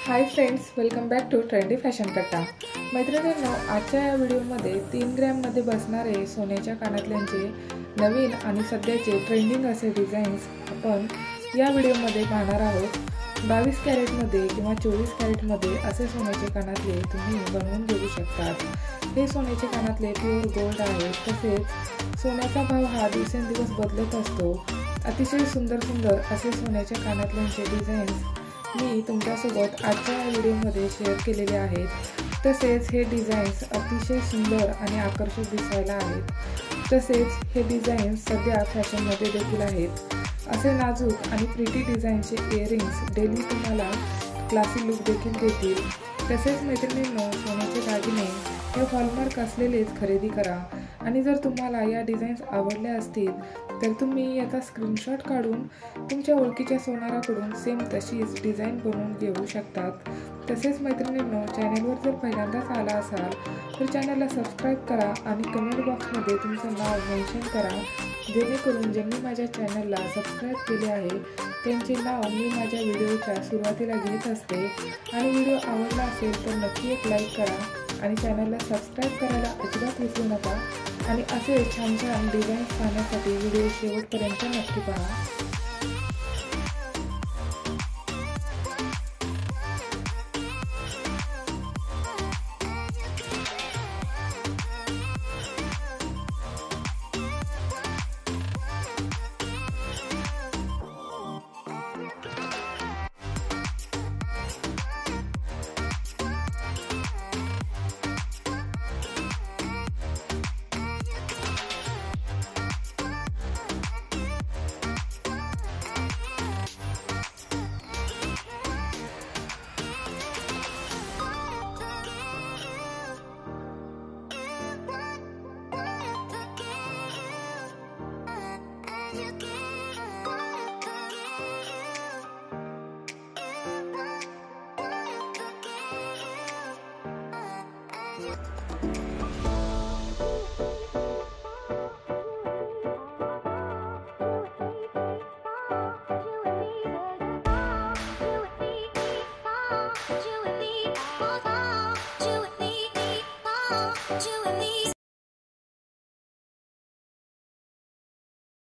High friends, welcome back to trendy fashion Katta. मैत्रिणींनो, आजच्या या व्हिडिओमध्ये 3 ग्रॅममध्ये बसणारे सोन्याच्या कानातल्यांचे नवीन आणि सध्याचे ट्रेंडिंग असे डिझाईन्स आपण या व्हिडिओमध्ये पाहणार आहोत। 22 कॅरेटमध्ये किंवा 24 कॅरेटमध्ये असे सोन्याचे कानातले तुम्ही बनवून घेऊ शकतात। हे सोन्याचे कानातले प्युअर गोल्ड आहेत। तसेच सोन्याचा भाव हा दिवसेंदिवस बदलत असतो। अतिशय सुंदर असे सोन्याच्या कानातल्यांचे डिझाईन्स मी तुमच्यासोबत आजच्या व्हिडिओमध्ये शेअर केलेले आहेत। तसेच हे डिझाईन्स अतिशय सुंदर आणि आकर्षक दिसायला आहेत। तसेच हे डिझाईन्स सध्या फॅशनमध्ये देखील आहेत। असे नाजूक आणि प्रिटी डिझाईनचे इयरिंग्स डेली तुम्हाला क्लासी लुक देखील देतील। तसेच मैत्रिणींनो, सोन्याचे दागिने हे हॉलमार्क असलेलेच खरेदी करा। आणि जर तुम्हाला या डिझाईन्स आवडल्या असतील तर तुम्ही याचा स्क्रीनशॉट काढून तुमच्या ओळखीच्या सोनाराकडून सेम तशीच डिझाईन बनवून घेऊ शकतात। तसेच मैत्रिणींनो, चॅनलवर जर पहिल्यांदाच आला असाल तर चॅनलला सबस्क्राईब करा आणि कमेंट बॉक्समध्ये तुमचं नाव मेन्शन करा, जेणेकरून ज्यांनी माझ्या चॅनलला सबस्क्राईब केले आहे त्यांचे नाव मी माझ्या व्हिडिओच्या सुरुवातीला घेत असते। आणि व्हिडिओ आवडला असेल तर नक्की एक लाईक करा आणि चॅनलला सबस्क्राईब करायला अजिबात विसरू नका। आणि असे छान डिझाईन्स पाहण्यासाठी व्हिडिओ शेवटपर्यंत नक्की पहा। You